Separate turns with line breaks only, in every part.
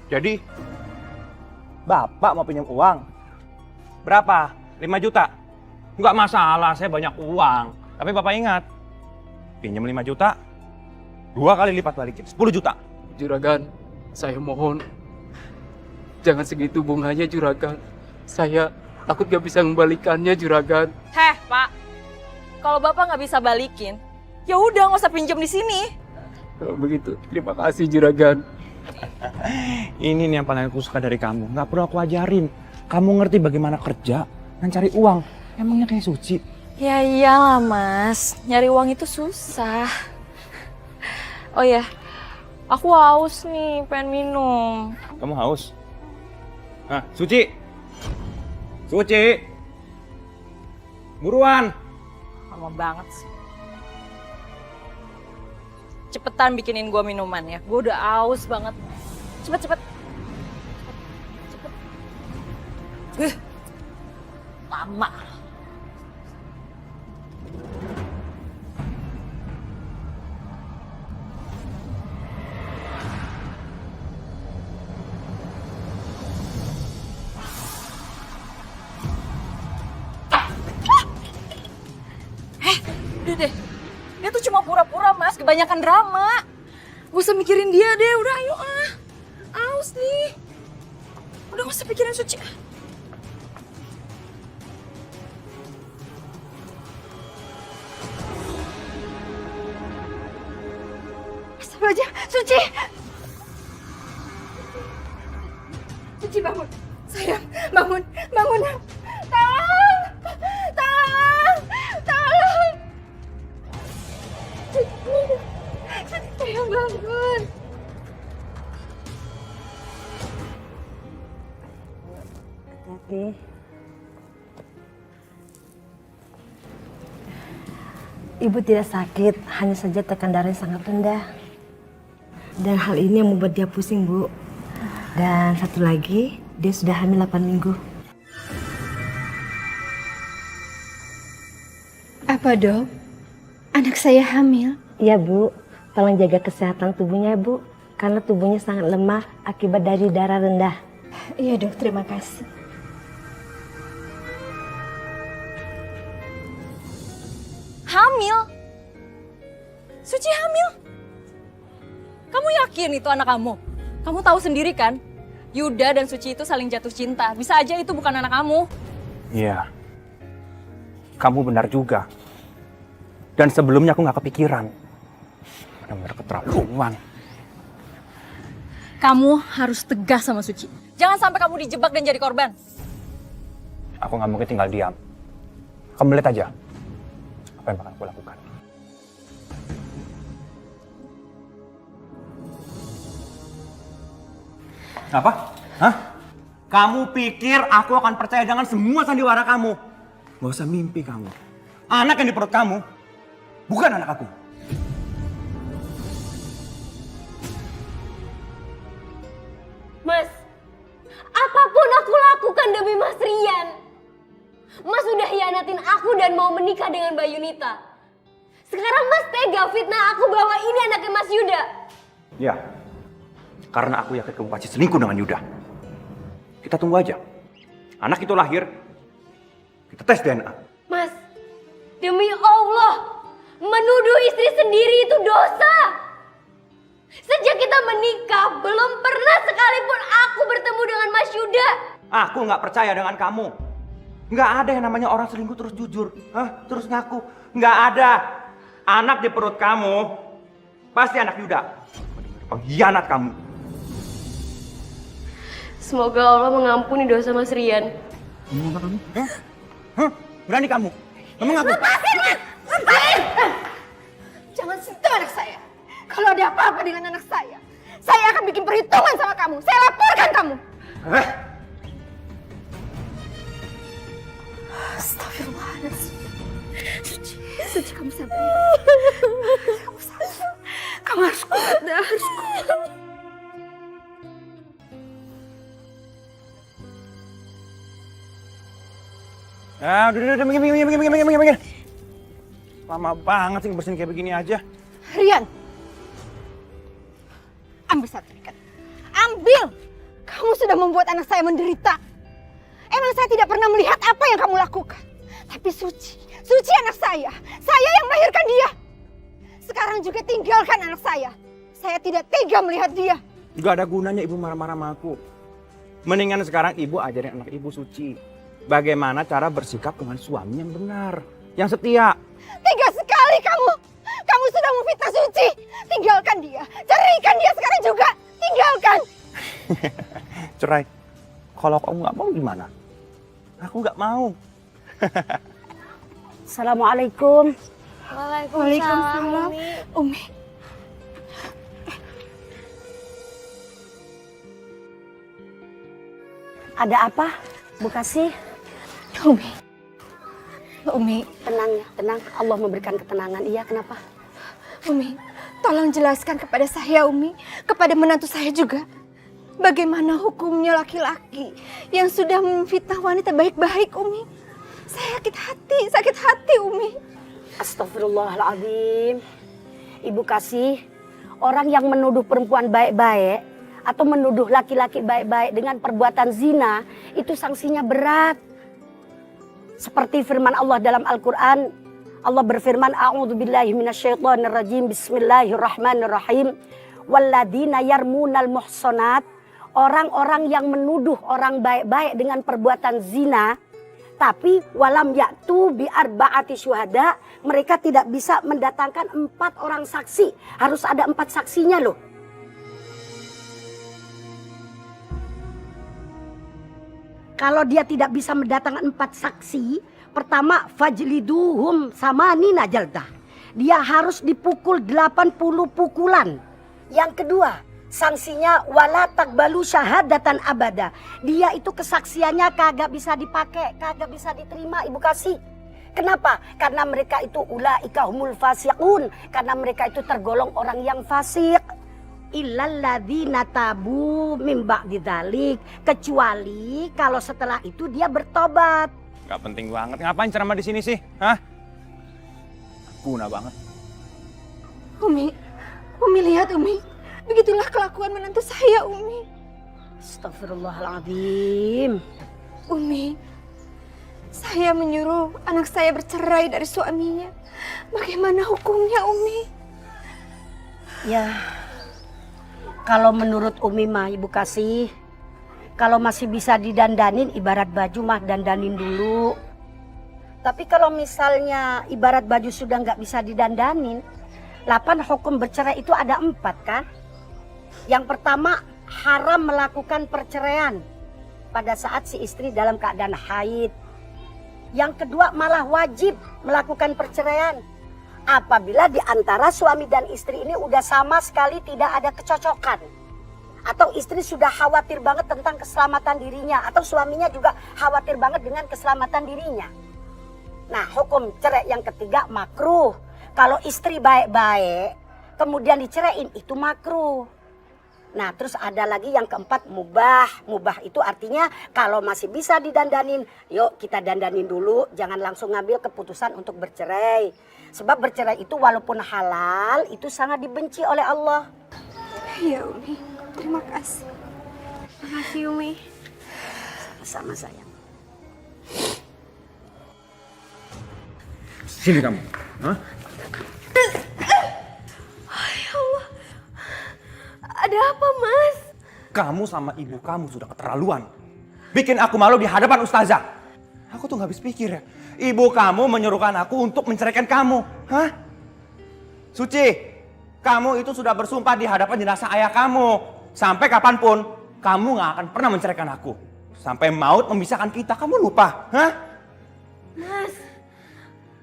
Jadi, Bapak mau pinjam uang? Berapa? 5 juta? Nggak masalah, saya banyak uang. Tapi Bapak ingat, pinjam 5 juta, 2 kali lipat balikin, 10 juta.
Juragan, saya mohon. Jangan segitu bunganya, Juragan. Saya takut gak bisa membalikannya, Juragan.
Heh, Pak. Kalau Bapak nggak bisa balikin, ya udah nggak usah pinjam di sini.
Kalau begitu, terima kasih, Juragan.
Ini nih yang paling aku suka dari kamu. Nggak perlu aku ajarin. Kamu ngerti bagaimana kerja dan cari uang. Emangnya kayak Suci?
Ya iyalah, Mas. Nyari uang itu susah. Oh ya, aku haus nih, pengen minum.
Kamu haus? Nah, Suci! Suci! Buruan!
Lama banget sih. Cepetan bikinin gua minuman ya. Gua udah haus banget. Cepet. Lama. Udah deh. Dia tuh cuma pura-pura, Mas. Kebanyakan drama. Gak usah mikirin dia deh. Udah, ayo ah. Aus nih. Udah gak usah pikirin Suci. Astagfirullahaladzim. Suci! Suci, bangun. Sayang, bangun. Bangun. Tolong! Tolong! Tolong! Sayang, bangun.
Hati-hati. Ibu tidak sakit, hanya saja tekanan darah sangat rendah. Dan hal ini yang membuat dia pusing, Bu. Dan satu lagi, dia sudah hamil 8 minggu.
Apa, Dok? Anak saya hamil?
Iya, Bu. Tolong jaga kesehatan tubuhnya, Bu. Karena tubuhnya sangat lemah akibat dari darah rendah.
Iya, Dok. Terima kasih.
Hamil? Suci hamil? Kamu yakin itu anak kamu? Kamu tahu sendiri kan? Yuda dan Suci itu saling jatuh cinta. Bisa aja itu bukan anak kamu.
Iya. Kamu benar juga. Dan sebelumnya aku nggak kepikiran. Benar-benar keterlaluan.
Kamu harus tegas sama Suci. Jangan sampai kamu dijebak dan jadi korban.
Aku nggak mungkin tinggal diam. Kamu lihat aja. Apa yang bakal aku lakukan. Apa? Hah? Kamu pikir aku akan percaya dengan semua sandiwara kamu? Gak usah mimpi kamu. Anak yang di perut kamu bukan anak aku.
Mas, apapun aku lakukan demi Mas Rian. Mas sudah hianatin aku dan mau menikah dengan Mbak Yunita. Sekarang Mas tega fitnah aku bahwa ini anaknya Mas Yuda.
Ya, karena aku yakin kamu pasti selingkuh dengan Yuda. Kita tunggu aja. Anak itu lahir, kita tes DNA.
Mas, demi Allah, menuduh istri sendiri itu dosa. Sejak kita menikah, belum pernah sekalipun aku bertemu dengan Mas Yuda.
Aku nggak percaya dengan kamu. Nggak ada yang namanya orang selingkuh terus jujur. Hah? Terus ngaku. Nggak ada. Anak di perut kamu pasti anak Yuda. Pengkhianat kamu.
Semoga Allah mengampuni dosa Mas Rian.
Ngomong apa kamu? Hah? Berani kamu? Kamu ngaku?
Lepasin, Mas! Lepasin! Jangan sentuh anak saya. Kalau ada apa-apa dengan anak saya akan bikin perhitungan sama kamu. Saya laporkan kamu. Astagfirullahaladzim. Suci, kamu sabar. Kamu sabar. Kamu harus kuat, harus kuat.
Udah, minggir. Lama banget sih bersihin kayak begini aja.
Rian, ambil sertifikat. Ambil!
Kamu sudah membuat anak saya menderita. Emang saya tidak pernah melihat apa yang kamu lakukan. Tapi Suci anak saya yang melahirkan dia. Sekarang juga tinggalkan anak saya. Saya tidak tega melihat dia.
Gak ada gunanya ibu marah-marah sama aku. Mendingan sekarang ibu ajarin anak ibu Suci bagaimana cara bersikap dengan suami yang benar, yang setia.
Tega sekali kamu. Kamu sudah memfitnah Suci. Tinggalkan dia. Ceraikan dia sekarang juga. Tinggalkan.
Cerai. Kalau kamu nggak mau gimana? Aku nggak mau.
Assalamualaikum.
Waalaikumsalam. Umi.
Ada apa, Bu Kasih?
Umi.
Tenang ya, tenang. Allah memberikan ketenangan. Iya, kenapa?
Umi, tolong jelaskan kepada saya, Umi. Kepada menantu saya juga. Bagaimana hukumnya laki-laki yang sudah memfitnah wanita baik-baik, Umi? Saya sakit hati, Umi.
Astagfirullahaladzim. Ibu Kasih, orang yang menuduh perempuan baik-baik atau menuduh laki-laki baik-baik dengan perbuatan zina, itu sanksinya berat. Seperti firman Allah dalam Al-Quran, Allah berfirman, A'udzubillahi minasyaitonirrajim, Bismillahirrahmanirrahim. Walladzina yarmunal muhsanat, orang-orang yang menuduh orang baik-baik dengan perbuatan zina, tapi walam ya'tu bi arba'ati syuhada, mereka tidak bisa mendatangkan 4 orang saksi. Harus ada 4 saksinya loh. Kalau dia tidak bisa mendatangkan 4 saksi, pertama fajliduhum samanina jaldah. Dia harus dipukul 80 pukulan. Yang kedua, sanksinya wala takbalu syahadatan abada. Dia itu kesaksiannya kagak bisa dipakai, kagak bisa diterima, Ibu Kasih. Kenapa? Karena mereka itu ulaika humul fasiqun, karena mereka itu tergolong orang yang fasik. Illalladzina tabu mim ba'di dzalik, kecuali kalau setelah itu dia bertobat.
Gak penting banget. Ngapain ceramah di sini sih? Hah? Guna banget.
Umi lihat, Umi. Begitulah kelakuan menantu saya, Umi.
Astagfirullahaladzim.
Umi, saya menyuruh anak saya bercerai dari suaminya. Bagaimana hukumnya, Umi?
Ya, kalau menurut Umi mah, Ibu Kasih, kalau masih bisa didandanin, ibarat baju mah dandanin dulu. Tapi kalau misalnya ibarat baju sudah nggak bisa didandanin, 8 hukum bercerai itu ada 4 kan? Yang pertama, haram melakukan perceraian pada saat si istri dalam keadaan haid. Yang kedua, malah wajib melakukan perceraian apabila di antara suami dan istri ini udah sama sekali tidak ada kecocokan. Atau istri sudah khawatir banget tentang keselamatan dirinya. Atau suaminya juga khawatir banget dengan keselamatan dirinya. Nah, hukum cerai yang ketiga makruh. Kalau istri baik-baik, kemudian diceraiin, itu makruh. Nah, terus ada lagi yang keempat, mubah. Mubah itu artinya kalau masih bisa didandanin, yuk kita dandanin dulu. Jangan langsung ngambil keputusan untuk bercerai. Sebab bercerai itu walaupun halal, itu sangat dibenci oleh Allah.
Iya, Umi. Terima kasih.
Terima kasih, Umi.
Sama sayang.
Sini kamu. Hah?
Ya Allah. Ada apa, Mas?
Kamu sama ibu kamu sudah keterlaluan. Bikin aku malu di hadapan ustazah. Aku tuh gak habis pikir ya. Ibu kamu menyuruhkan aku untuk menceraikan kamu. Hah? Suci, kamu itu sudah bersumpah di hadapan jenazah ayah kamu. Sampai kapanpun, kamu gak akan pernah menceraikan aku. Sampai maut memisahkan kita, kamu lupa. Hah?
Mas,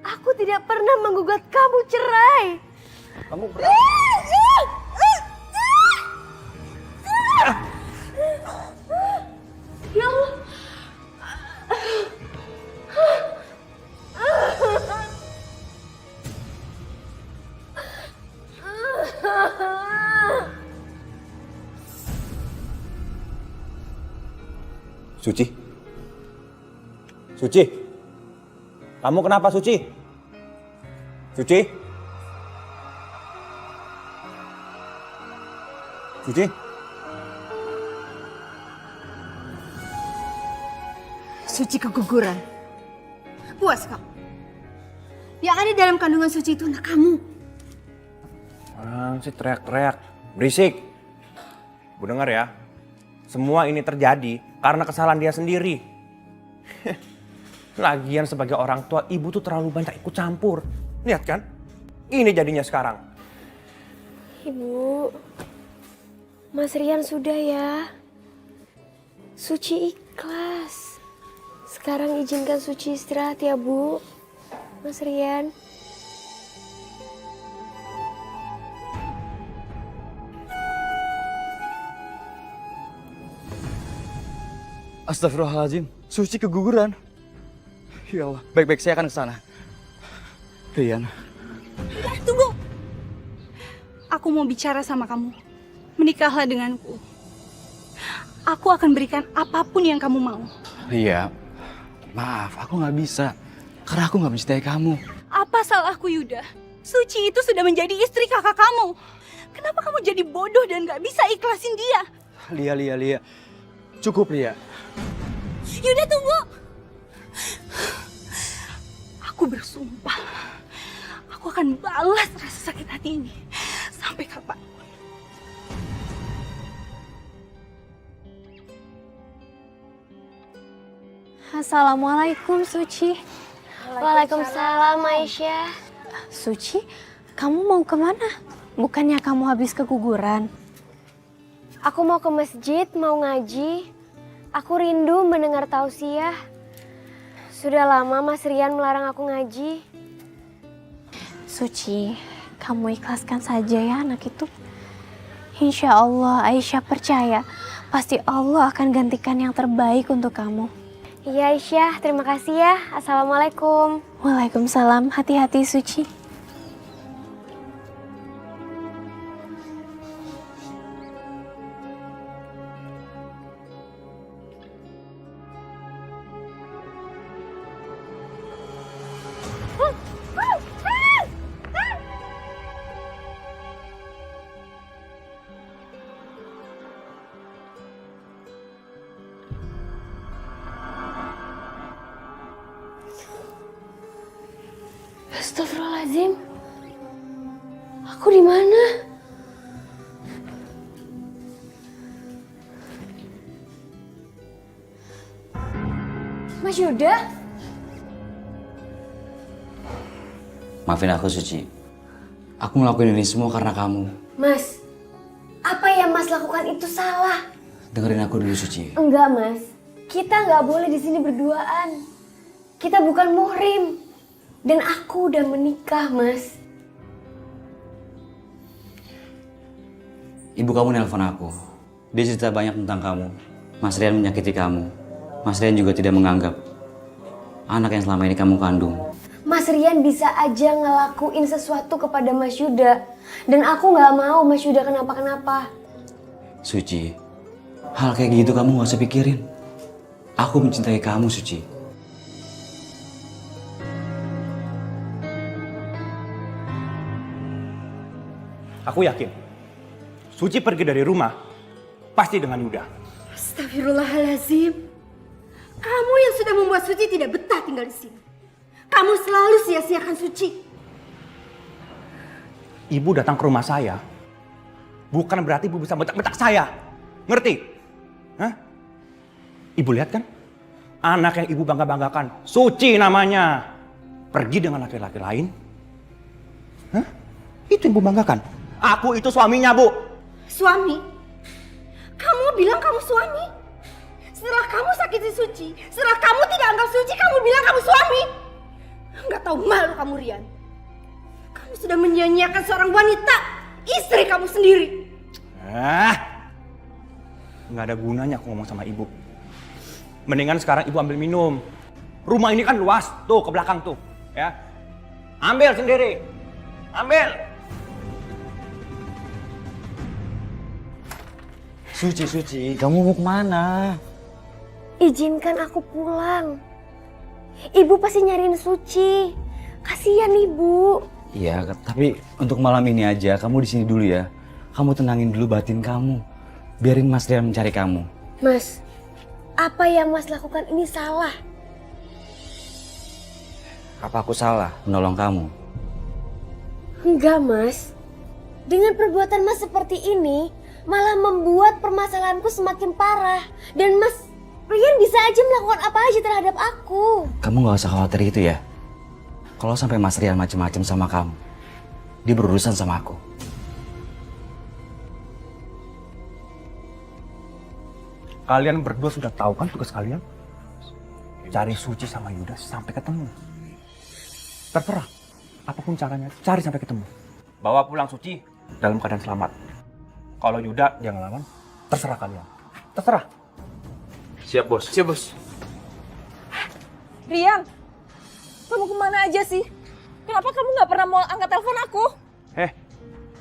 aku tidak pernah menggugat kamu cerai.
Kamu berani?
Ya Allah.
Suci? Suci? Kamu kenapa, Suci? Suci? Suci?
Suci keguguran. Puas kamu? Yang ada dalam kandungan Suci itu anak kamu.
Sih teriak-teriak, berisik. Bu dengar ya, semua ini terjadi karena kesalahan dia sendiri. Lagian sebagai orang tua, ibu tuh terlalu banyak ikut campur. Lihat kan, ini jadinya sekarang.
Ibu, Mas Rian sudah ya. Suci ikhlas. Sekarang izinkan Suci istirahat ya, Bu. Mas Rian.
Astagfirullahaladzim, Suci keguguran. Ya Allah, baik-baik saya akan ke sana. Rian.
Tunggu. Aku mau bicara sama kamu. Menikahlah denganku. Aku akan berikan apapun yang kamu mau.
Ria, maaf, aku nggak bisa. Karena aku nggak mencintai kamu.
Apa salahku, Yuda? Suci itu sudah menjadi istri kakak kamu. Kenapa kamu jadi bodoh dan gak bisa ikhlasin dia?
Lia. Cukup, Lia.
Yuda, tunggu. Aku bersumpah. Aku akan balas rasa sakit hati ini. Sampai kapan?
Assalamualaikum Suci.
Waalaikumsalam, Aisyah.
Suci, kamu mau kemana? Bukannya kamu habis keguguran?
Aku mau ke masjid, mau ngaji. Aku rindu mendengar tausiah. Sudah lama Mas Rian melarang aku ngaji.
Suci, kamu ikhlaskan saja ya anak itu. Insya Allah, Aisyah percaya. Pasti Allah akan gantikan yang terbaik untuk kamu.
Iya Aisyah, terima kasih ya. Assalamualaikum.
Waalaikumsalam, hati-hati Suci.
Astagfirullahaladzim. Aku di mana? Mas Yuda?
Maafin aku, Suci. Aku ngelakuin ini semua karena kamu.
Mas, apa yang Mas lakukan itu salah.
Dengerin aku dulu, Suci.
Enggak Mas, kita nggak boleh di sini berduaan. Kita bukan muhrim. Dan aku udah menikah, Mas.
Ibu kamu nelpon aku. Dia cerita banyak tentang kamu. Mas Rian menyakiti kamu. Mas Rian juga tidak menganggap anak yang selama ini kamu kandung.
Mas Rian bisa aja ngelakuin sesuatu kepada Mas Yuda. Dan aku nggak mau Mas Yuda kenapa-kenapa.
Suci, hal kayak gitu kamu gak usah pikirin. Aku mencintai kamu, Suci.
Aku yakin, Suci pergi dari rumah pasti dengan Yuda.
Astagfirullahaladzim. Kamu yang sudah membuat Suci tidak betah tinggal di sini. Kamu selalu sia-siakan Suci.
Ibu datang ke rumah saya, bukan berarti ibu bisa bentak-bentak saya. Ngerti? Hah? Ibu lihat kan? Anak yang ibu bangga-banggakan, Suci namanya. Pergi dengan laki-laki lain. Hah? Itu yang ibu banggakan. Aku itu suaminya, Bu.
Suami? Kamu bilang kamu suami? Setelah kamu sakiti Suci, setelah kamu tidak anggap Suci, kamu bilang kamu suami? Nggak tahu malu kamu, Rian. Kamu sudah menyia-nyiakan seorang wanita, istri kamu sendiri.
Nggak ada gunanya aku ngomong sama ibu. Mendingan sekarang ibu ambil minum. Rumah ini kan luas, tuh ke belakang tuh, ya. Ambil sendiri, ambil.
Suci, kamu mau kemana?
Izinkan aku pulang. Ibu pasti nyariin Suci. Kasihan Ibu.
Iya, tapi untuk malam ini aja kamu di sini dulu ya. Kamu tenangin dulu batin kamu. Biarin Mas Rian mencari kamu.
Mas, apa yang Mas lakukan ini salah.
Apa aku salah menolong kamu?
Enggak, Mas. Dengan perbuatan Mas seperti ini, malah membuat permasalahanku semakin parah. Dan Mas Rian bisa aja melakukan apa aja terhadap aku.
Kamu gak usah khawatir itu ya. Kalau sampai Mas Rian macem-macem sama kamu, dia berurusan sama aku.
Kalian berdua sudah tahu kan tugas kalian? Cari Suci sama Yuda sampai ketemu. Terserah, apapun caranya, cari sampai ketemu. Bawa pulang Suci dalam keadaan selamat. Kalau Yuda dia ngelawan, terserah kalian. Terserah. Siap, Bos.
Siap, Bos.
Rian, kamu kemana aja sih? Kenapa kamu nggak pernah mau angkat telepon aku?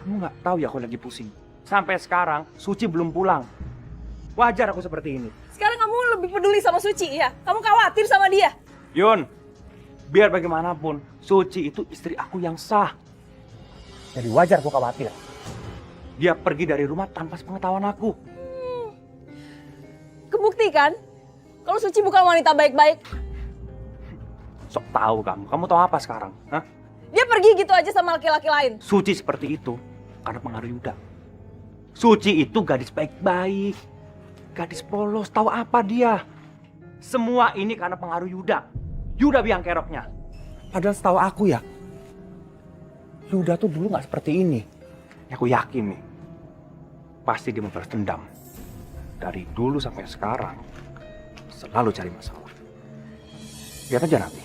Kamu nggak tahu ya aku lagi pusing. Sampai sekarang Suci belum pulang. Wajar aku seperti ini.
Sekarang kamu lebih peduli sama Suci ya? Kamu khawatir sama dia?
Yun, biar bagaimanapun, Suci itu istri aku yang sah. Jadi wajar aku khawatir. Dia pergi dari rumah tanpa sepengetahuan aku.
Kebukti kan? Kalau Suci bukan wanita baik-baik.
Sok tahu kamu. Kamu tahu apa sekarang? Hah?
Dia pergi gitu aja sama laki-laki lain.
Suci seperti itu karena pengaruh Yuda. Suci itu gadis baik-baik. Gadis polos, tahu apa dia? Semua ini karena pengaruh Yuda. Yuda biang keroknya. Padahal setahu aku ya, Yuda tuh dulu nggak seperti ini. Aku yakin nih, pasti dia membalas dendam. Dari dulu sampai sekarang, selalu cari masalah. Lihat aja nanti.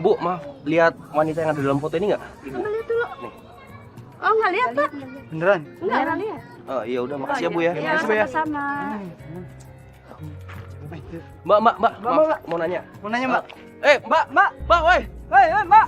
Bu, maaf, lihat wanita yang ada dalam foto ini nggak? Ibu.
Lihat dulu.
Nih.
Oh, nggak lihat, Pak.
Beneran?
Nggak lihat.
Oh iya udah, makasih ya Bu ya.
Iya,
Makasih Bu ya.
sama-sama.
Mbak, mau nanya. Mbak, woi. Mbak.